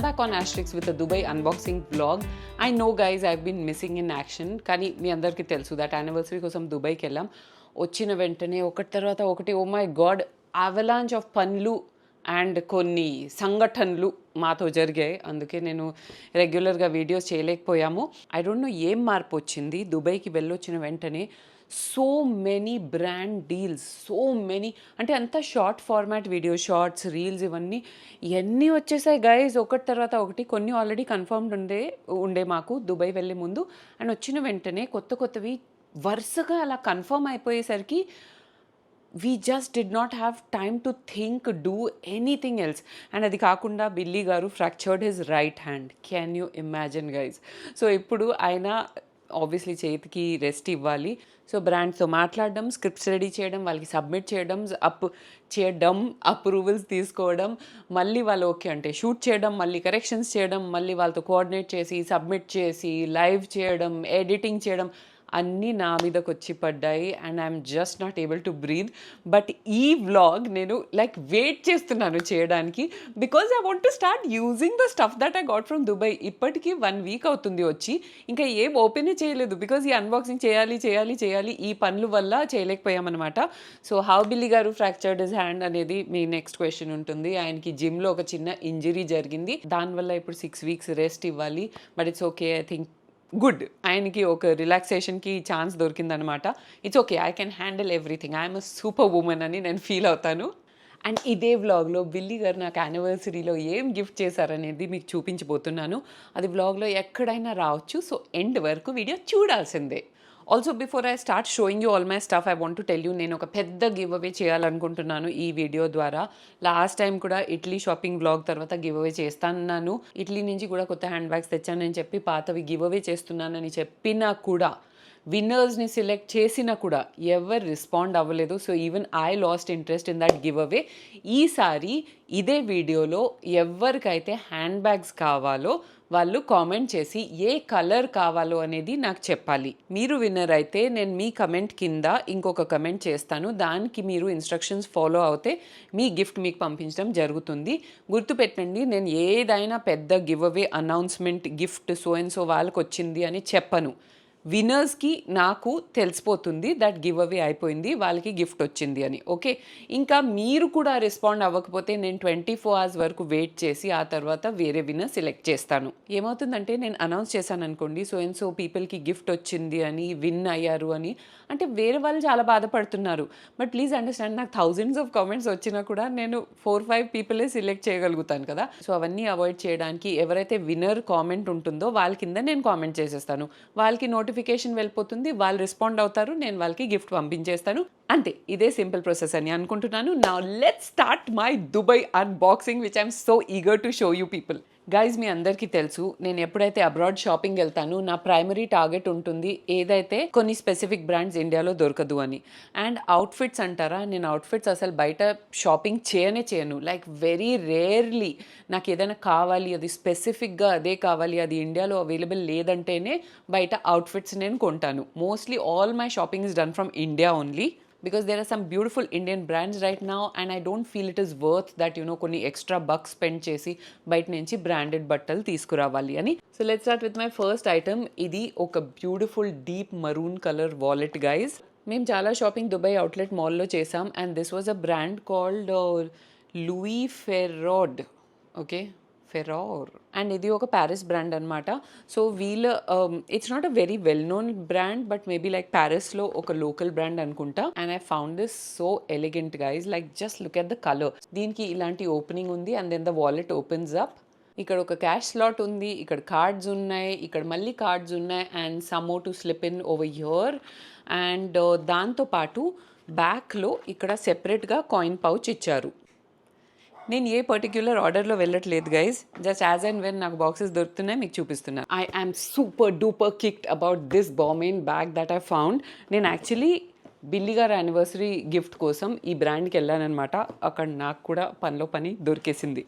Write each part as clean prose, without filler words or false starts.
back on Asterix with a Dubai unboxing vlog. I know guys, I've been missing in action. కానీ మీ అందరికీ తెలుసు that anniversary కోసం దుబాయ్కి వెళ్ళాం. వచ్చిన వెంటనే ఒకటి తర్వాత ఒకటి oh my god avalanche of పనులు అండ్ కొన్ని సంఘటనలు మాతో జరిగాయి. అందుకే నేను రెగ్యులర్గా వీడియోస్ చేయలేకపోయాము. ఐ డోంట్ నో ఏం మార్పు వచ్చింది దుబాయ్కి వెళ్ళొచ్చిన వెంటనే. So many brand deals, so many అంటే అంతా short format video, shorts, reels ఇవన్నీ వచ్చేసాయి గైజ్ ఒకటి తర్వాత ఒకటి. కొన్ని ఆల్రెడీ కన్ఫర్మ్డ్ ఉండే మాకు దుబాయ్ వెళ్ళే ముందు. అండ్ వచ్చిన వెంటనే కొత్తవి వరుసగా అలా కన్ఫర్మ్ అయిపోయేసరికి we just did not have time to think, do anything else. And అది కాకుండా బిల్లీ గారు fractured his right hand. Can you imagine guys? So ఇప్పుడు ఆయన ఆబ్వియస్లీ చేతికి రెస్ట్ ఇవ్వాలి. సో బ్రాండ్స్తో మాట్లాడడం, స్క్రిప్ట్స్ రెడీ చేయడం, వాళ్ళకి సబ్మిట్ చేయడం, అప్రూవల్స్ తీసుకోవడం, మళ్ళీ వాళ్ళు ఓకే అంటే షూట్ చేయడం, మళ్ళీ కరెక్షన్స్ చేయడం, మళ్ళీ వాళ్ళతో కోఆర్డినేట్ చేసి సబ్మిట్ చేసి లైవ్ చేయడం, ఎడిటింగ్ చేయడం, అన్నీ నా మీదకి వచ్చి పడ్డాయి. And I'm just not able to breathe. But ఈ వ్లాగ్ నేను లైక్ వెయిట్ చేస్తున్నాను చేయడానికి, because I want to start using the stuff that I got from Dubai. ఇప్పటికీ 1 వీక్ అవుతుంది వచ్చి, ఇంకా ఏం ఓపెనే చేయలేదు బికాజ్ ఈ అన్బాక్సింగ్ చేయాలి ఈ పనుల వల్ల చేయలేకపోయామన్నమాట. సో హౌ బిల్లీ గారు ఫ్రాక్చర్డ్ హిజ్ హ్యాండ్ అనేది మీ నెక్స్ట్ క్వశ్చన్ ఉంటుంది. ఆయనకి జిమ్లో ఒక చిన్న ఇంజరీ జరిగింది, దానివల్ల ఇప్పుడు 6 వీక్స్ రెస్ట్ ఇవ్వాలి. But it's okay, I think good. ఆయనకి ఒక రిలాక్సేషన్కి ఛాన్స్ దొరికిందనమాట. It's okay, I can handle everything, I'm a super woman అని నేను ఫీల్ అవుతాను. అండ్ ఇదే వ్లాగ్లో బిల్లీ గారు నాకు యానివర్సరీలో ఏం గిఫ్ట్ చేశారనేది మీకు చూపించబోతున్నాను. అది వ్లాగ్లో ఎక్కడైనా రావచ్చు. సో ఎండ్ వరకు వీడియో చూడాల్సిందే. Also before I start showing you all my stuff, I want to tell you, నేను ఒక పెద్ద గివ్ అవే చేయాలనుకుంటున్నాను ఈ వీడియో ద్వారా. లాస్ట్ టైం కూడా ఇటలీ షాపింగ్ బ్లాగ్ తర్వాత గివ్ అవే చేస్తాను. ఇటలీ నుంచి కూడా కొత్త హ్యాండ్ బ్యాగ్స్ తెచ్చానని చెప్పి పాతవి గివ్ అవే చేస్తున్నానని చెప్పినా కూడా, విన్నర్స్ని సెలెక్ట్ చేసినా కూడా ఎవరు రెస్పాండ్ అవ్వలేదు. So even I lost interest in that give away. ఈసారి ఇదే వీడియోలో ఎవరికైతే హ్యాండ్ బ్యాగ్స్ కావాలో వాళ్ళు కామెంట్ చేసి ఏ కలర్ కావాలో అనేది నాకు చెప్పాలి. మీరు విన్నర్ అయితే నేను మీ కమెంట్ కింద ఇంకొక కమెంట్ చేస్తాను, దానికి మీరు ఇన్స్ట్రక్షన్స్ ఫాలో అవుతే మీ గిఫ్ట్ మీకు పంపించడం జరుగుతుంది. గుర్తుపెట్టండి, నేను ఏదైనా పెద్ద give away announcement gift so and so వాళ్ళకి వచ్చింది అని చెప్పను. విన్నర్స్కి నాకు తెలిసిపోతుంది దట్ గివ్ అవే అయిపోయింది, వాళ్ళకి గిఫ్ట్ వచ్చింది అని. ఓకే, ఇంకా మీరు కూడా రెస్పాండ్ అవ్వకపోతే నేను 24 hours వరకు వెయిట్ చేసి ఆ తర్వాత వేరే విన్నర్ సెలెక్ట్ చేస్తాను. ఏమవుతుందంటే నేను అనౌన్స్ చేశాను అనుకోండి, సో అండ్ సో పీపుల్కి గిఫ్ట్ వచ్చింది అని, విన్ అయ్యారు అని, అంటే వేరే వాళ్ళు చాలా బాధపడుతున్నారు. బట్ ప్లీజ్ అండర్స్టాండ్, నాకు thousands of కామెంట్స్ వచ్చినా కూడా నేను 4-5 పీపులే సెలెక్ట్ చేయగలుగుతాను కదా. సో అవన్నీ అవాయిడ్ చేయడానికి ఎవరైతే విన్నర్ కామెంట్ ఉంటుందో వాళ్ళ కింద నేను కామెంట్ చేసేస్తాను. వాళ్ళకి నోటిఫికేషన్ వెళ్ళిపోతుంది, వాళ్ళు రెస్పాండ్ అవుతారు, నేను వాళ్ళకి గిఫ్ట్ పంపించేస్తాను. అంతే, ఇదే సింపుల్ ప్రాసెస్ అని అనుకుంటున్నాను. Now let's start my Dubai unboxing which I'm so eager to show you people. Guys, మీ అందరికీ తెలుసు, నేను ఎప్పుడైతే అబ్రాడ్ షాపింగ్ వెళ్తాను నా ప్రైమరీ టార్గెట్ ఉంటుంది ఏదైతే కొన్ని స్పెసిఫిక్ బ్రాండ్స్ ఇండియాలో దొరకదు అని. అండ్ అవుట్ఫిట్స్ అంటారా, నేను అవుట్ఫిట్స్ అసలు బయట షాపింగ్ చేయను. లైక్ వెరీ రేర్లీ నాకు ఏదైనా కావాలి, అది స్పెసిఫిక్గా అదే కావాలి, అది ఇండియాలో అవైలబుల్ లేదంటేనే బయట అవుట్ఫిట్స్ నేను కొంటాను. Mostly all my shopping is done from India only, because there are some beautiful Indian brands right now and I don't feel it is worth that, you know, కొన్ని extra bucks spend చేసి బయట నుంచి branded బట్టలు తీసుకురావాలి అని. So let's start with my first item. ఇది ఒక beautiful deep maroon colour wallet guys. మేము చాలా షాపింగ్ దుబాయ్ అవుట్లెట్ మాల్లో చేసాం and this was a brand called Louis Feraud. Okay, Feraud. And ఇది ఒక ప్యారిస్ బ్రాండ్ అనమాట. సో వీళ్ళ it's not a very well known brand, but maybe like ప్యారిస్లో ఒక లోకల్ బ్రాండ్ అనుకుంటా. And I found this so elegant guys, like just look at the colour. దీనికి ఇలాంటి ఓపెనింగ్ ఉంది and then the wallet opens up. ఇక్కడ ఒక cash slot ఉంది, ఇక్కడ కార్డ్స్ ఉన్నాయి, ఇక్కడ మళ్ళీ కార్డ్స్ ఉన్నాయి and some more to slip in over here. And దాంతోపాటు బ్యాక్లో ఇక్కడ సెపరేట్గా కాయిన్ పౌచ్ ఇచ్చారు. నేను ఏ పర్టిక్యులర్ ఆర్డర్లో వెళ్ళట్లేదు guys, just as and when నాకు బాక్సెస్ దొరుకుతున్నాయి మీకు చూపిస్తున్నాను. I am super duper kicked about this Bowman bag that I found. నేను యాక్చువల్లీ బిల్లీ గారి యానివర్సరీ గిఫ్ట్ కోసం ఈ బ్రాండ్కి వెళ్ళానమాట. అక్కడ నాకు కూడా పనిలో పని దొరికేసింది.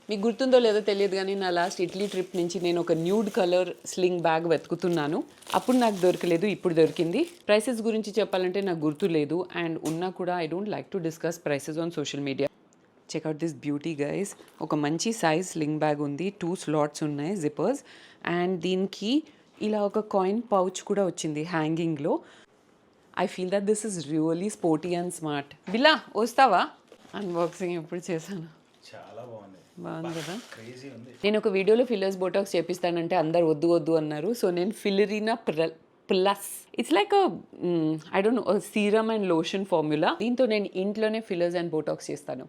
మీకు గుర్తుందో లేదో తెలియదు కానీ నా లాస్ట్ ఇటలీ ట్రిప్ నుంచి నేను ఒక న్యూడ్ కలర్ స్లింగ్ బ్యాగ్ వెతుకుతున్నాను. అప్పుడు నాకు దొరకలేదు, ఇప్పుడు దొరికింది. ప్రైసెస్ గురించి చెప్పాలంటే నాకు గుర్తు లేదు అండ్ ఉన్నా కూడా I don't like to discuss prices on social media. Checkout this beauty guys. ఒక మంచి సైజ్ స్లింగ్ బ్యాగ్ ఉంది, 2 స్లాట్స్ ఉన్నాయి జిప్పర్స్, అండ్ దీనికి ఇలా ఒక కాయిన్ పౌచ్ కూడా వచ్చింది హ్యాంగింగ్లో. I feel that this is really sporty and smart. బిల్లా వస్తావా? అన్బాక్సింగ్ ఎప్పుడు చేశాను, చాలా బాగుంది కదా. క్రేజీ ఉంది. నేను ఒక వీడియోలో ఫిల్లర్స్ బోటాక్స్ చేపిస్తానంటే అందరు వద్దు వద్దు అన్నారు. సో నేను Fillerina plus, it's like I don't know serum and lotion formula. దీంతో నేను ఇంట్లోనే ఫిల్లర్స్ అండ్ బోటాక్స్ చేస్తాను.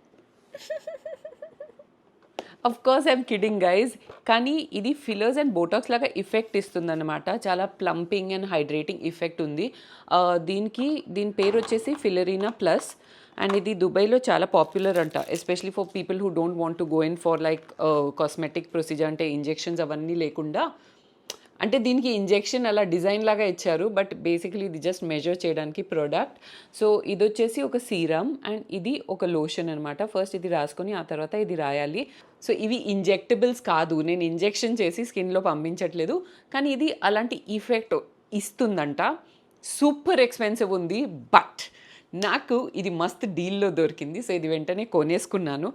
Of course I'm kidding guys, కానీ ఇది ఫిల్లర్స్ అండ్ బోటాక్స్ లాగా ఎఫెక్ట్ ఇస్తుంది అనమాట. చాలా ప్లంపింగ్ అండ్ హైడ్రేటింగ్ ఎఫెక్ట్ ఉంది. దీని పేరు వచ్చేసి ఫిల్లరీనా ప్లస్, అండ్ ఇది దుబాయ్లో చాలా పాపులర్ అంట, especially for people who don't want to go in for like cosmetic procedure, అంటే ఇంజెక్షన్స్ అవన్నీ లేకుండా. అంటే దీనికి ఇంజెక్షన్ అలా డిజైన్ లాగా ఇచ్చారు, బట్ బేసికలీ ఇది జస్ట్ మెజర్ చేయడానికి ప్రోడక్ట్. సో ఇది వచ్చేసి ఒక సీరమ్ అండ్ ఇది ఒక లోషన్ అనమాట. ఫస్ట్ ఇది రాసుకొని ఆ తర్వాత ఇది రాయాలి. సో ఇవి ఇంజెక్టబుల్స్ కాదు, నేను ఇంజెక్షన్ చేసి స్కిన్లో పంపించట్లేదు, కానీ ఇది అలాంటి ఈఫెక్ట్ ఇస్తుందంట. సూపర్ ఎక్స్పెన్సివ్ ఉంది, బట్ నాకు ఇది మస్త్ డీల్లో దొరికింది. సో ఇది వెంటనే కొనేసుకున్నాను.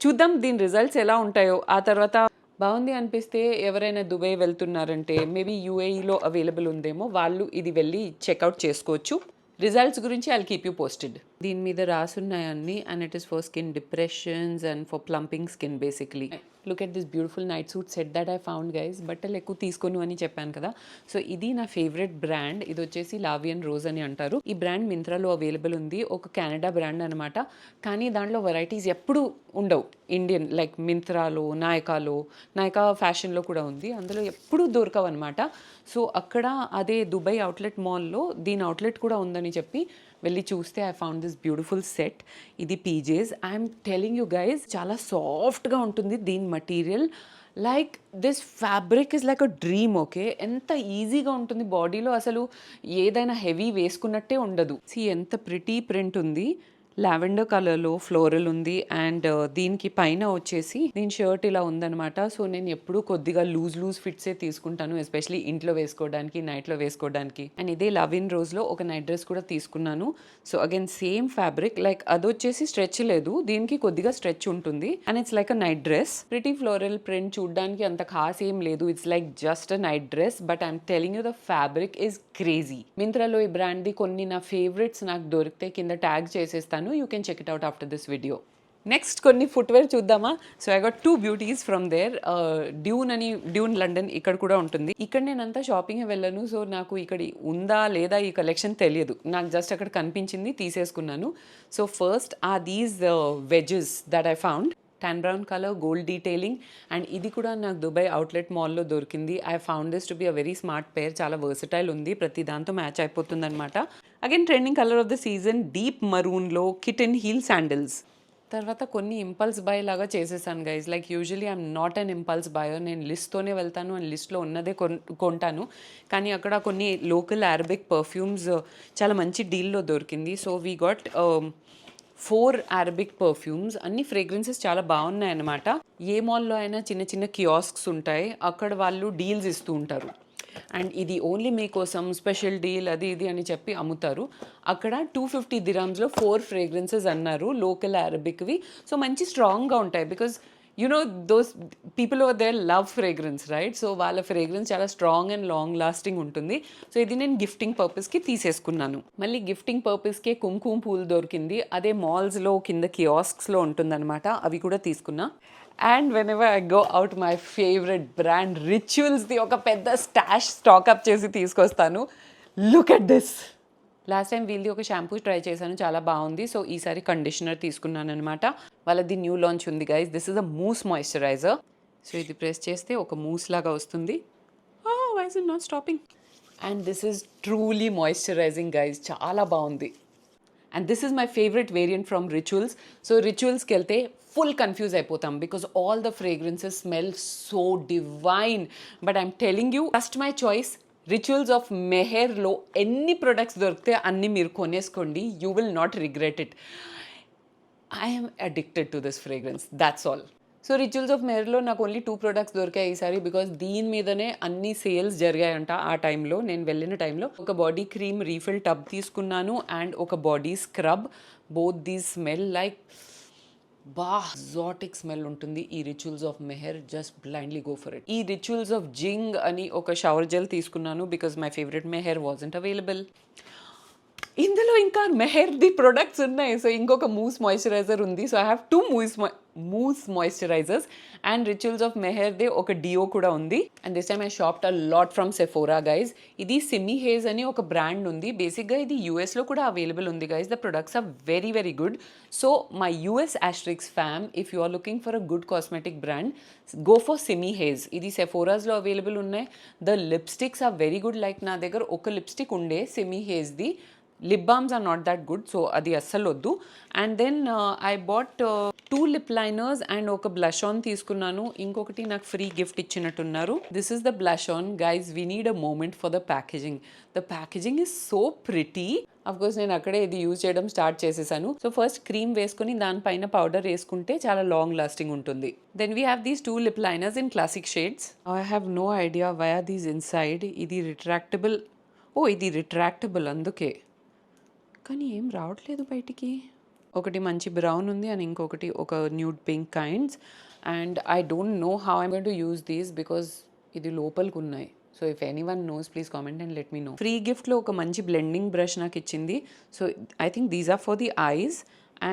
చూద్దాం దీని రిజల్ట్స్ ఎలా ఉంటాయో. ఆ తర్వాత బాగుంది అనిపిస్తే ఎవరైనా దుబాయ్ వెళ్తున్నారంటే మేబీ యూఏఈలో అవైలబుల్ ఉందేమో, వాళ్ళు ఇది వెళ్ళి చెక్అవుట్ చేసుకోవచ్చు. రిజల్ట్స్ గురించి ఐల్ కీప్ యూ పోస్టెడ్. దీని మీద రాసున్నాయన్నీ, and it is for skin depressions and for plumping skin basically. Look at this beautiful night suit set that I found guys. బట్టలు ఎక్కువ తీసుకోను అని చెప్పాను కదా. సో ఇది నా ఫేవరెట్ బ్రాండ్. ఇది వచ్చేసి లావియన్ రోజ్ అని అంటారు. ఈ బ్రాండ్ మింత్రాలో అవైలబుల్ ఉంది. ఒక కెనడా బ్రాండ్ అనమాట, కానీ దాంట్లో వెరైటీస్ ఎప్పుడు ఉండవు. ఇండియన్ లైక్ మింత్రాలో, నాయకా ఫ్యాషన్లో కూడా ఉంది, అందులో ఎప్పుడూ దొరకవు అనమాట. సో అక్కడ అదే దుబాయ్ అవుట్లెట్ మాల్లో దీని అవుట్లెట్ కూడా ఉందని చెప్పి వెళ్ళి చూస్తే I found this beautiful set. ఇది పీజేస్. ఐఎమ్ టెలింగ్ యూ గైజ్, చాలా సాఫ్ట్గా ఉంటుంది దీని material. Like this fabric is like a dream. Okay, ఎంత ఈజీగా ఉంటుంది బాడీలో, అసలు ఏదైనా హెవీ వేసుకున్నట్టే ఉండదు. ఎంత ప్రిటీ ప్రింట్ ఉంది, లావెండర్ కలర్లో ఫ్లోరల్ ఉంది, అండ్ దీనికి పైన వచ్చేసి దీని షర్ట్ ఇలా ఉందనమాట. సో నేను ఎప్పుడూ కొద్దిగా లూజ్ ఫిట్సే తీసుకుంటాను, ఎస్పెషలీ ఇంట్లో వేసుకోవడానికి, నైట్లో వేసుకోవడానికి. అండ్ ఇదే లవిన్ రోజ్లో ఒక నైట్ డ్రెస్ కూడా తీసుకున్నాను. So again same fabric, like అది వచ్చేసి స్ట్రెచ్ లేదు, దీనికి కొద్దిగా స్ట్రెచ్ ఉంటుంది, and it's like a night dress. Pretty floral print చూడడానికి అంత ఖాస్ ఏం లేదు, it's like just a night dress, but I'm telling you the fabric is crazy. మింత్రాలో ఈ బ్రాండ్ది కొన్ని నా ఫేవరెట్స్ నాకు దొరికితే కింద ట్యాగ్ చేసేస్తాను. You can check it out after this video. Next కొన్ని ఫుట్వేర్ చూద్దామా. So I got 2 beauties from there. Dune London ఇక్కడ కూడా ఉంటుంది. ఇక్కడ నేను అంతా షాపింగ్ వెళ్ళను, సో నాకు ఇక్కడ ఉందా లేదా ఈ కలెక్షన్ తెలియదు. నాకు జస్ట్ అక్కడ కనిపించింది, తీసేసుకున్నాను. So first these wedges that I found. tan brown colour, gold detailing, and ఇది కూడా నాకు దుబాయ్ అవుట్లెట్ మాల్లో దొరికింది. I found this to be a very smart pair. చాలా వర్సటైల్ ఉంది, ప్రతి దాంతో మ్యాచ్ అయిపోతుంది అనమాట. Again trending colour of the season, deep మరూన్లో కిటెన్ హీల్ శాండిల్స్. తర్వాత కొన్ని ఇంపల్స్ బై లాగా చేసేసాను guys. Like usually I'm not an impulse buyer, నేను లిస్ట్తోనే వెళ్తాను అండ్ లిస్ట్లో ఉన్నదే కొంటాను. కానీ అక్కడ కొన్ని లోకల్ అరబిక్ పర్ఫ్యూమ్స్ చాలా మంచి డీల్లో దొరికింది. So we got 4 Arabic perfumes. అన్ని ఫ్రేగ్రెన్సెస్ చాలా బాగున్నాయి అన్నమాట. ఏ మాల్లో అయినా చిన్న చిన్న కియాస్క్స్ ఉంటాయి, అక్కడ వాళ్ళు డీల్స్ ఇస్తూ ఉంటారు, అండ్ ఇది ఓన్లీ మీకోసం స్పెషల్ డీల్ అది ఇది అని చెప్పి అమ్ముతారు. అక్కడ 250 dirhamsలో 4 ఫ్రేగ్రెన్సెస్ అన్నారు, లోకల్ అరబిక్వి. సో మంచి స్ట్రాంగ్గా ఉంటాయి, because you know those people over there love fragrance, right? So వాళ్ళ ఫ్రేగ్రెన్స్ చాలా స్ట్రాంగ్ అండ్ లాంగ్ లాస్టింగ్ ఉంటుంది. సో ఇది నేను గిఫ్టింగ్ పర్పస్కి తీసేసుకున్నాను. మళ్ళీ గిఫ్టింగ్ పర్పస్కే కుంకుమ పూలు దొరికింది, అదే మాల్స్లో కింద కియాస్క్స్లో ఉంటుందన్నమాట, అవి కూడా తీసుకున్నా. And whenever I go out, my favourite brand రిచువల్స్ది ఒక పెద్ద స్టాష్ స్టాక్అప్ చేసి తీసుకొస్తాను. Look at this. Last time వీళ్ళది ఒక షాంపూ ట్రై చేశాను, చాలా బాగుంది. సో ఈసారి కండిషనర్ తీసుకున్నాను అనమాట. వాళ్ళది న్యూ లాంచ్ ఉంది guys. This is a mousse moisturiser. So ఇది ప్రెస్ చేస్తే ఒక మూస్ లాగా వస్తుంది. Why is it not stopping? And this is truly moisturising guys, చాలా బాగుంది. And this is my favourite variant from Rituals. So రిచువల్స్కి వెళ్తే ఫుల్ కన్ఫ్యూజ్ అయిపోతాం, because all the fragrances smell so divine. But I'm telling you, first my choice Rituals of మెహర్లో ఎన్ని products దొరికితే అన్ని మీరు కొనేసుకోండి, you will not regret it. I'm addicted to this fragrance, that's all. So Rituals of మెహర్లో నాకు only 2 products దొరికాయి ఈసారి, because దీని మీదనే అన్ని సేల్స్ జరిగాయంట ఆ టైంలో, నేను వెళ్ళిన టైంలో. ఒక బాడీ క్రీమ్ రీఫిల్ టబ్ తీసుకున్నాను అండ్ ఒక body scrub. Both these smell like exotic smell ఉంటుంది ఈ Rituals of Mehr. Just blindly go for it. ఈ రిచువల్స్ ఆఫ్ జింగ్ అని ఒక షవర్ జెల్ తీసుకున్నాను because my favourite Mehr wasn't available. ఇందులో ఇంకా మెహర్ది ప్రొడక్ట్స్ ఉన్నాయి. సో ఇంకొక మూస్ మాయిశ్చరైజర్ ఉంది. So I have 2 mousse moisturisers and Rituals of మెహర్దే ఒక డియో కూడా ఉంది. And this time I shopped a lot from Sephora guys. ఇది సిమీ హేజ్ అని ఒక బ్రాండ్ ఉంది. బేసిక్గా ఇది యూఎస్లో కూడా అవైలబుల్ ఉంది guys. The products are very very good. So my US asterisks fam, if you are looking for a good cosmetic brand, go for Simihaze. ఇది సెఫోరాస్లో అవైలబుల్ ఉన్నాయి. The lipsticks are very good. Like నా దగ్గర ఒక lipstick ఉండే సిమీ హేజ్ది. Lip balms are not that good, so అది అస్సలు వద్దు. And then I bought 2 lip liners and ఒక బ్లష్ ఆన్ తీసుకున్నాను. ఇంకొకటి నాకు ఫ్రీ గిఫ్ట్ ఇచ్చినట్టున్నారు. This is the blush on guys. We need a moment for the packaging. The packaging is so pretty. Of course నేను అక్కడే ఇది use చేయడం start చేసేసాను. సో ఫస్ట్ క్రీమ్ వేసుకుని దానిపైన పౌడర్ వేసుకుంటే చాలా లాంగ్ లాస్టింగ్ ఉంటుంది. Then we have these 2 lip liners in classic shades. I have no idea why are these inside. ఇది రిట్రాక్టబుల్. ఇది రిట్రాక్టబుల్ అందుకే, కానీ ఏం రావట్లేదు బయటికి. ఒకటి మంచి బ్రౌన్ ఉంది అండ్ ఇంకొకటి ఒక nude pink kinds. And I don't know how I'm going to use these because ఇది లోపలికి ఉన్నాయి. So if anyone knows please comment and let me know. Free గిఫ్ట్లో ఒక మంచి బ్లెండింగ్ బ్రష్ నాకు ఇచ్చింది. So I think these are for the eyes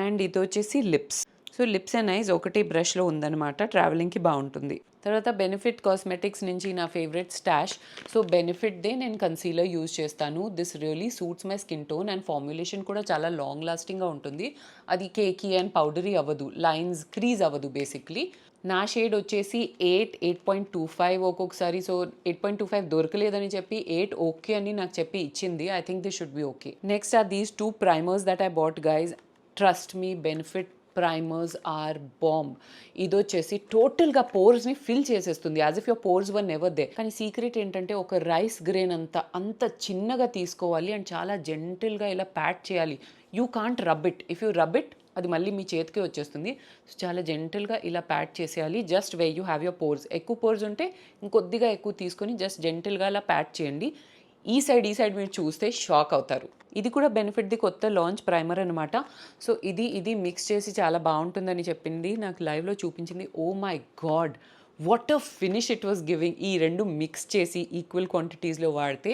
and ఇది వచ్చేసి lips. So lips and eyes ఒకటే బ్రష్లో ఉందన్నమాట. ట్రావెలింగ్కి బాగుంటుంది. తర్వాత బెనిఫిట్ కాస్మెటిక్స్ నుంచి నా ఫేవరెట్ స్టాష్. సో బెనిఫిట్దే నేను కన్సీలర్ యూజ్ చేస్తాను. This really suits my skin tone and formulation కూడా చాలా లాంగ్ లాస్టింగ్గా ఉంటుంది. అది కేకీ అండ్ పౌడరీ అవ్వదు, లైన్స్ క్రీజ్ అవ్వదు బేసిక్లీ. నా షేడ్ వచ్చేసి 8.25 ఒక్కొక్కసారి. సో 8.25 దొరకలేదని చెప్పి 8 ఓకే అని నాకు చెప్పి ఇచ్చింది. I think this should be okay. Next are these 2 primers that I bought guys. Trust me, Benefit primers are bomb. ఇది వచ్చేసి టోటల్గా పోర్స్ని ఫిల్ చేసేస్తుంది as if your pores were never there. కానీ సీక్రెట్ ఏంటంటే ఒక రైస్ గ్రెయిన్ అంత చిన్నగా తీసుకోవాలి అండ్ చాలా జెంటిల్గా ఇలా ప్యాట్ చేయాలి. You can't rub it. If you rub it అది మళ్ళీ మీ చేతికి వచ్చేస్తుంది. సో చాలా జెంటిల్గా ఇలా ప్యాట్ చేసేయాలి. Just way you have your pores. ఎక్కువ పోర్స్ ఉంటే ఇంకొద్దిగా ఎక్కువ తీసుకొని జస్ట్ జెంటిల్గా ఇలా ప్యాట్ చేయండి. ఈ సైడ్ మీరు చూస్తే షాక్ అవుతారు. ఇది కూడా బెనిఫిట్ది కొత్త లాంచ్ ప్రైమర్ అనమాట. సో ఇది మిక్స్ చేసి చాలా బాగుంటుందని చెప్పింది, నాకు లైవ్లో చూపించింది. Oh my God, what a finish it was giving. ఈ రెండు మిక్స్ చేసి ఈక్వల్ క్వాంటిటీస్లో వాడితే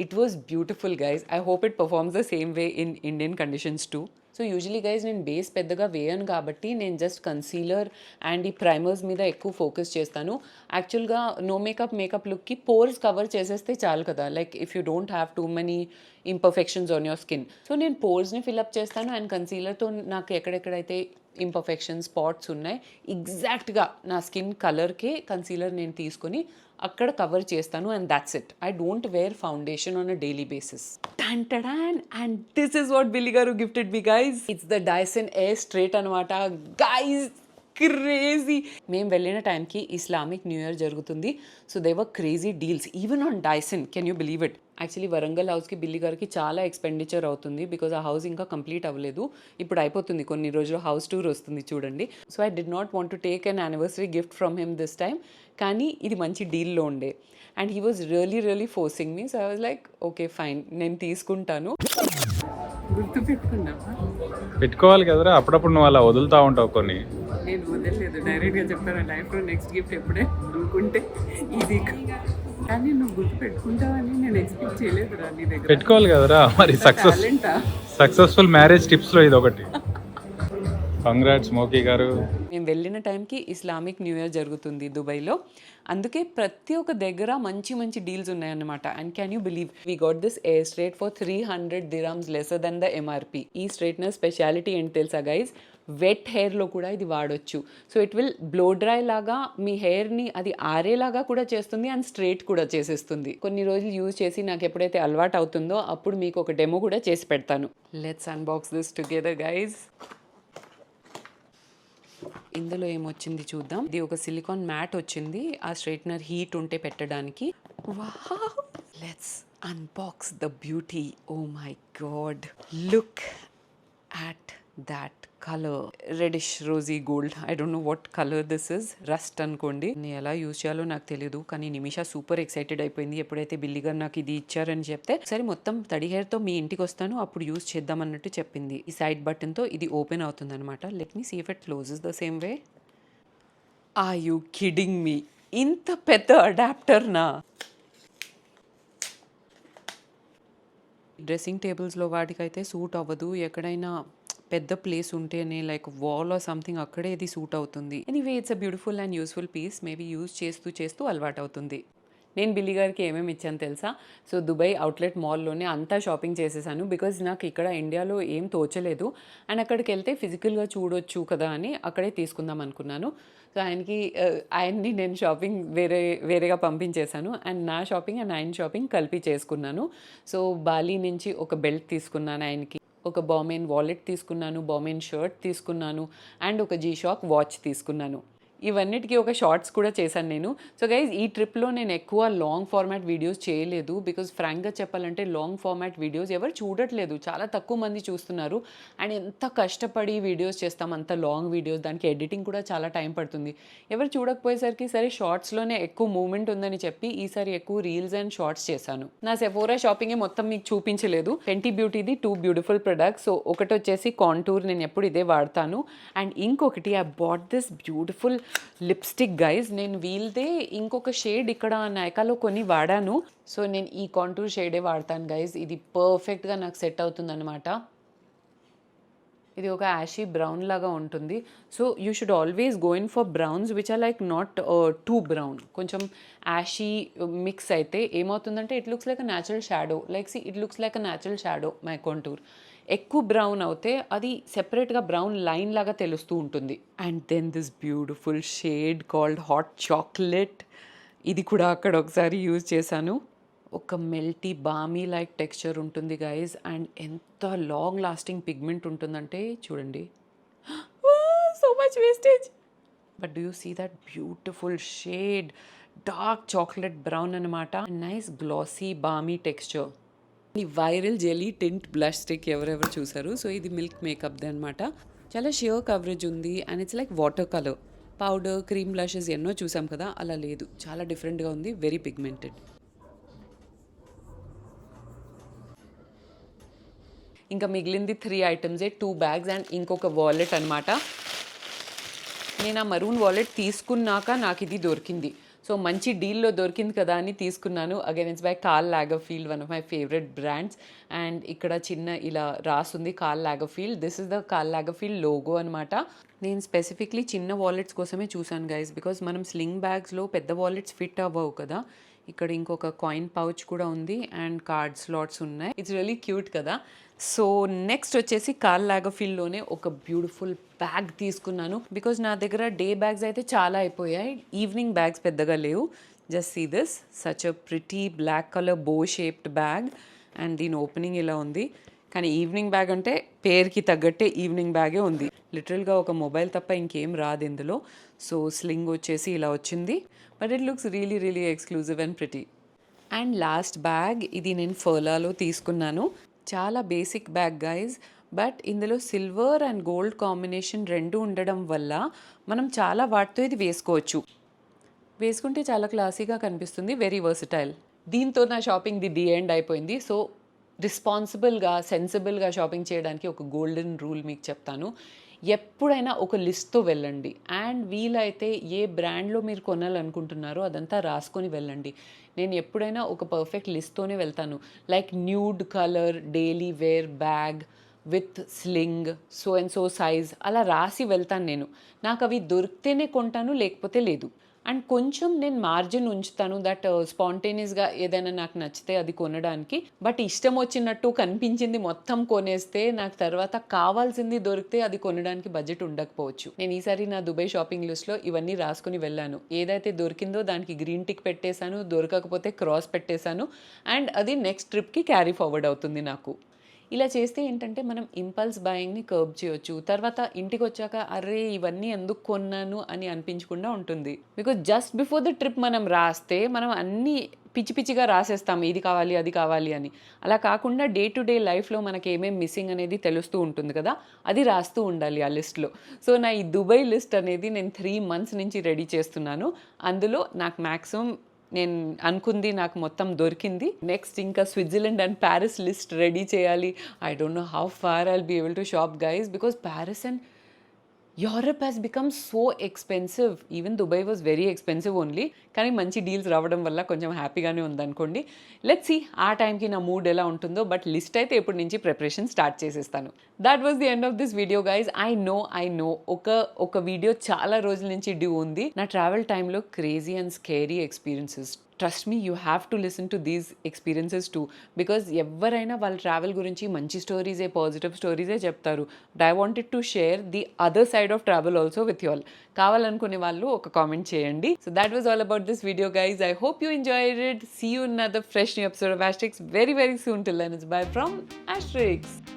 it was beautiful guys. I hope it performs the same way in Indian conditions too. So usually guys నేను బేస్ పెద్దగా వేయను కాబట్టి నేను జస్ట్ కన్సీలర్ అండ్ ఈ ప్రైమర్స్ మీద ఎక్కువ ఫోకస్ చేస్తాను. యాక్చువల్గా నో మేకప్ లుక్కి పోర్స్ కవర్ చేసేస్తే చాలు కదా, like if you don't have too many imperfections on your skin. So నేను పోర్స్ని ఫిల్అప్ చేస్తాను అండ్ కన్సీలర్తో నాకు ఎక్కడెక్కడైతే ఇంపర్ఫెక్షన్స్ స్పాట్స్ ఉన్నాయి ఎగ్జాక్ట్గా నా స్కిన్ కలర్కే కన్సీలర్ నేను తీసుకొని అక్కడ కవర్ చేస్తాను and that's it. I don't wear foundation on a daily basis. And this is what Billy గారు gifted me guys. It's the Dyson air straight అనమాట గైజ్. క్రేజీ. మేము వెళ్ళిన టైంకి ఇస్లామిక్ న్యూ ఇయర్ జరుగుతుంది. So they were crazy deals even on Dyson. Can you believe it? Actually Warangal హౌస్కి Billy గారికి చాలా expenditure అవుతుంది బికాజ్ ఆ హౌస్ ఇంకా కంప్లీట్ అవ్వలేదు. ఇప్పుడు అయిపోతుంది, కొన్ని రోజులు హౌస్ టూర్ వస్తుంది చూడండి. So I did not want to take an anniversary gift from him this time. కానీ ఇది మంచి డీల్లో ఉండే and he was really forcing me. So I was like okay fine, నేను తీసుకుంటాను. గుర్తు పెట్టుకోవాలి కదరా, అప్పుడప్పుడు నువ్వు అలా వదులుతూ ఉంటావు కొన్ని. నేను వదలలేదు, డైరెక్ట్గా చెప్పాను లైఫ్లో నెక్స్ట్ గిఫ్ట్ ఎప్పుడే అనుకుంటే ఈజీగా. కానీ నువ్వు గుర్తు పెట్టుకుంటావని నేను ఎక్స్పెక్ట్ చేయలేదు రా నీ దగ్గర. పెట్టుకోవాలి కదరా మరి. సక్సెస్ఫుల్ మ్యారేజ్ టిప్స్లో ఇది ఒకటి. కంగ్రాట్స్ స్మోకీ గారు. మేము వెళ్ళిన టైంకి ఇస్లామిక్ న్యూ ఇయర్ జరుగుతుంది దుబాయ్లో, అందుకే ప్రతి ఒక్క దగ్గర మంచి డీల్స్ ఉన్నాయన్నమాట. And can you believe we got this air straight for 300 dirhams lesser then the MRP. ఈ స్ట్రైట్నర్ స్పెషాలిటీ ఏంటి తెలుసా గైజ్? వెట్ హెయిర్లో కూడా ఇది వాడొచ్చు. So it will blow dry లాగా మీ హెయిర్ని అది ఆరేలాగా కూడా చేస్తుంది అండ్ స్ట్రైట్ కూడా చేసేస్తుంది. కొన్ని రోజులు యూజ్ చేసి నాకు ఎప్పుడైతే అలవాటు అవుతుందో అప్పుడు మీకు ఒక డెమో కూడా చేసి పెడతాను. Let's unbox this together guys. ఇందులో ఏమొచ్చింది చూద్దాం. ఇది ఒక సిలికాన్ మ్యాట్ వచ్చింది, ఆ స్ట్రైట్నర్ హీట్ ఉంటే పెట్టడానికి. Wow, let's unbox the beauty. Oh my God, look at that color, reddish rosy gold. I don't know what color this is, rust అనుకోండి. నేను ఎలా యూజ్ చేయాలో నాకు తెలియదు, కానీ నిమిష సూపర్ ఎక్సైటెడ్ అయిపోయింది ఎప్పుడైతే బిల్లి గారు నాకు ఇది ఇచ్చారని చెప్తే. సరే మొత్తం తడి హెయిర్తో మీ ఇంటికి వస్తాను అప్పుడు యూజ్ చేద్దాం అన్నట్టు చెప్పింది. ఈ సైడ్ బటన్తో ఇది ఓపెన్ అవుతుంది అనమాట. Let me see if it closes the same way. Are you kidding me? ఇంత పెద్ద అడాప్టర్నా? డ్రెస్సింగ్ టేబుల్స్లో వాటికైతే సూట్ అవ్వదు, ఎక్కడైనా పెద్ద ప్లేస్ ఉంటేనే లైక్ వాల్ ఆర్ సంథింగ్ అక్కడే ఇది సూట్ అవుతుంది. Anyway it's a beautiful and useful piece. Maybe use చేస్తూ చేస్తూ అలవాటు అవుతుంది. నేను బిల్లి గారికి ఏమేమి ఇచ్చాను తెలుసా? సో దుబాయ్ అవుట్లెట్ మాల్లోనే అంతా షాపింగ్ చేసేసాను, బికాజ్ నాకు ఇక్కడ ఇండియాలో ఏం తోచలేదు అండ్ అక్కడికి వెళ్తే ఫిజికల్గా చూడొచ్చు కదా అని అక్కడే తీసుకుందాం అనుకున్నాను. సో ఆయన్ని నేను షాపింగ్ వేరేగా పంపించేశాను అండ్ నా షాపింగ్ అండ్ ఆయన షాపింగ్ కలిపి చేసుకున్నాను. సో బాలీ నుంచి ఒక బెల్ట్ తీసుకున్నాను ఆయనకి, ఒక బామెన్ వాలెట్ తీసుకున్నాను, బామెన్ షర్ట్ తీసుకున్నాను అండ్ ఒక G-Shock వాచ్ తీసుకున్నాను. ఇవన్నిటికీ ఒక షార్ట్స్ కూడా చేశాను నేను. సో గైజ్ ఈ ట్రిప్లో నేను ఎక్కువ లాంగ్ ఫార్మాట్ వీడియోస్ చేయలేదు, బికాజ్ ఫ్రాంక్గా చెప్పాలంటే లాంగ్ ఫార్మాట్ వీడియోస్ ఎవరు చూడట్లేదు, చాలా తక్కువ మంది చూస్తున్నారు. అండ్ ఎంత కష్టపడి వీడియోస్ చేస్తాం అంత లాంగ్ వీడియోస్, దానికి ఎడిటింగ్ కూడా చాలా టైం పడుతుంది. ఎవరు చూడకపోయేసరికి సరే షార్ట్స్లోనే ఎక్కువ మూమెంట్ ఉందని చెప్పి ఈసారి ఎక్కువ రీల్స్ అండ్ షార్ట్స్ చేశాను. నా సెఫోరా షాపింగే మొత్తం మీకు చూపించలేదు. ఫెంటీ బ్యూటీది 2 బ్యూటిఫుల్ ప్రొడక్ట్స్. సో ఒకటి వచ్చేసి కాంటూర్, నేను ఎప్పుడు ఇదే వాడతాను. అండ్ ఇంకొకటి I bought this beautiful lipstick guys. నేను వీల్దే ఇంకొక షేడ్ ఇక్కడ నైకాలో కొన్ని వాడాను. సో నేను ఈ కాంటూర్ షేడే వాడతాను గైజ్. ఇది పర్ఫెక్ట్గా నాకు సెట్ అవుతుంది అనమాట. ఇది ఒక యాషీ బ్రౌన్ లాగా ఉంటుంది. So you should always go in for browns which are like not too brown. కొంచెం యాషీ మిక్స్ అయితే ఏమవుతుందంటే it looks like a natural shadow, it looks like a natural shadow my contour. ఎక్కువ brown అవుతే అది సెపరేట్గా brown line లాగా తెలుస్తూ ఉంటుంది. And then this beautiful shade called hot chocolate. ఇది కూడా అక్కడ ఒకసారి యూజ్ చేశాను. ఒక మెల్టీ బామీ లైక్ టెక్స్చర్ ఉంటుంది గైజ్ అండ్ ఎంత లాంగ్ లాస్టింగ్ పిగ్మెంట్ ఉంటుందంటే చూడండి. So much wastage. But do you see that beautiful shade? Dark chocolate brown అనమాట. Nice glossy balmy texture. ఈ viral jelly tint blush stick ఎవరెవరు చూసారు? So ఇది Milk మేకప్ది అనమాట. చాలా షియర్ కవరేజ్ ఉంది and it's like water colour. Powder, cream blushes ఎన్నో చూసాం కదా, అలా లేదు, చాలా డిఫరెంట్గా ఉంది, వెరీ పిగ్మెంటెడ్. ఇంకా మిగిలింది 3 ఐటమ్సే, 2 బ్యాగ్స్ అండ్ ఇంకొక వాలెట్ అనమాట. నేను ఆ మరూన్ వాలెట్ తీసుకున్నాక నాకు ఇది దొరికింది. సో మంచి డీల్లో దొరికింది కదా అని తీసుకున్నాను. Again it's by Karl Lagerfeld, one of my favourite brands. And ఇక్కడ చిన్న ఇలా రాసుంది Karl Lagerfeld. This is the Karl Lagerfeld logo అనమాట. నేను స్పెసిఫిక్లీ చిన్న వాలెట్స్ కోసమే చూసాను గైస్, బికాస్ మనం స్లింగ్ బ్యాగ్స్లో పెద్ద వాలెట్స్ ఫిట్ అవ్వవు కదా. ఇక్కడ ఇంకొక కాయిన్ పౌచ్ కూడా ఉంది అండ్ కార్డ్ స్లాట్స్ ఉన్నాయి. ఇట్స్ రియలీ క్యూట్ కదా. సో నెక్స్ట్ వచ్చేసి కార్ల్ లాగర్ఫీల్డ్లోనే ఒక బ్యూటిఫుల్ బ్యాగ్ తీసుకున్నాను, బికాజ్ నా దగ్గర డే బ్యాగ్స్ అయితే చాలా అయిపోయాయి, ఈవినింగ్ బ్యాగ్స్ పెద్దగా లేవు. Just see this, such a pretty black colour bow shaped bag and దీని ఓపెనింగ్ ఇలా ఉంది. కానీ ఈవినింగ్ బ్యాగ్ అంటే పేరుకి తగ్గట్టే ఈవినింగ్ బ్యాగే ఉంది. లిటరల్గా ఒక మొబైల్ తప్ప ఇంకేం రాదు ఇందులో. సో స్లింగ్ వచ్చేసి ఇలా వచ్చింది, but it looks really really exclusive and pretty. And last bag, ఇది నేను ఫర్లాలో తీసుకున్నాను. చాలా బేసిక్ బ్యాగ్ గైజ్, బట్ ఇందులో సిల్వర్ అండ్ గోల్డ్ కాంబినేషన్ రెండు ఉండడం వల్ల మనం చాలా వాటితో ఇది వేసుకుంటే చాలా క్లాసీగా కనిపిస్తుంది, వెరీ వర్సటైల్. దీంతో నా షాపింగ్ ది ఎండ్ అయిపోయింది. సో రెస్పాన్సిబుల్గా, సెన్సిబుల్గా షాపింగ్ చేయడానికి ఒక గోల్డెన్ రూల్ మీకు చెప్తాను. ఎప్పుడైనా ఒక లిస్ట్తో వెళ్ళండి అండ్ వీలైతే ఏ బ్రాండ్లో మీరు కొనాలనుకుంటున్నారో అదంతా రాసుకొని వెళ్ళండి. నేను ఎప్పుడైనా ఒక పర్ఫెక్ట్ లిస్ట్తోనే వెళ్తాను, like nude colour daily wear bag with sling, so and so size, అలా రాసి వెళ్తాను నేను. నాకు అవి దొరికితేనే కొంటాను, లేకపోతే లేదు. అండ్ కొంచెం నేను మార్జిన్ ఉంచుతాను, దట్ స్పాంటేనియస్గా ఏదైనా నాకు నచ్చితే అది కొనడానికి. బట్ ఇష్టం వచ్చినట్టు కనిపించింది మొత్తం కొనేస్తే నాకు తర్వాత కావాల్సింది దొరికితే అది కొనడానికి బడ్జెట్ ఉండకపోవచ్చు. నేను ఈసారి నా దుబాయ్ షాపింగ్ లిస్ట్లో ఇవన్నీ రాసుకుని వెళ్ళాను. ఏదైతే దొరికిందో దానికి గ్రీన్ టిక్ పెట్టేశాను, దొరకకపోతే క్రాస్ పెట్టేశాను అండ్ అది నెక్స్ట్ ట్రిప్కి క్యారీ ఫార్వర్డ్ అవుతుంది నాకు. ఇలా చేస్తే ఏంటంటే మనం ఇంపల్స్ బయింగ్ని కర్బ్ చేయొచ్చు. తర్వాత ఇంటికి వచ్చాక అరే ఇవన్నీ ఎందుకు కొన్నాను అని అనిపించకుండా ఉంటుంది. Because just before the trip మనం రాస్తే మనం అన్నీ పిచ్చి పిచ్చిగా రాసేస్తాం ఇది కావాలి అది కావాలి అని. అలా కాకుండా డే టు డే లైఫ్లో మనకి ఏమేమి మిస్సింగ్ అనేది తెలుస్తూ ఉంటుంది కదా, అది రాస్తూ ఉండాలి ఆ లిస్ట్లో. సో నా ఈ దుబాయ్ లిస్ట్ అనేది నేను 3 months నుంచి రెడీ చేస్తున్నాను. అందులో నాకు మ్యాక్సిమం నేను అనుకుంది నాకు మొత్తం దొరికింది. నెక్స్ట్ ఇంకా Switzerland and Paris list ready చేయాలి. I don't know how far I'll be able to shop guys, because Paris and Europe has become so expensive. Even Dubai was very expensive only, కానీ మంచి deals రావడం వల్ల కొంచెం హ్యాపీగానే ఉందనుకోండి. Let's see ఆ టైంకి నా మూడ్ ఎలా ఉంటుందో, బట్ లిస్ట్ అయితే ఇప్పటి నుంచి ప్రిపరేషన్ స్టార్ట్ చేసేస్తాను. That was the end of this video guys. I know ఒక వీడియో చాలా రోజుల నుంచి డ్యూ ఉంది. నా ట్రావెల్ టైంలో crazy and scary experiences. Trust me, you have to listen to these experiences two, because ఎవరైనా వాళ్ళ ట్రావెల్ గురించి మంచి స్టోరీసే, పాజిటివ్ స్టోరీసే చెప్తారు. But I wanted to share the other side of travel also with you all. కావాలనుకునే వాళ్ళు ఒక comment చేయండి. So that was all about this video guys. I hope you enjoyed it. See you in another fresh new episode of Asterix very, very soon. Till then, it's bye from Asterix.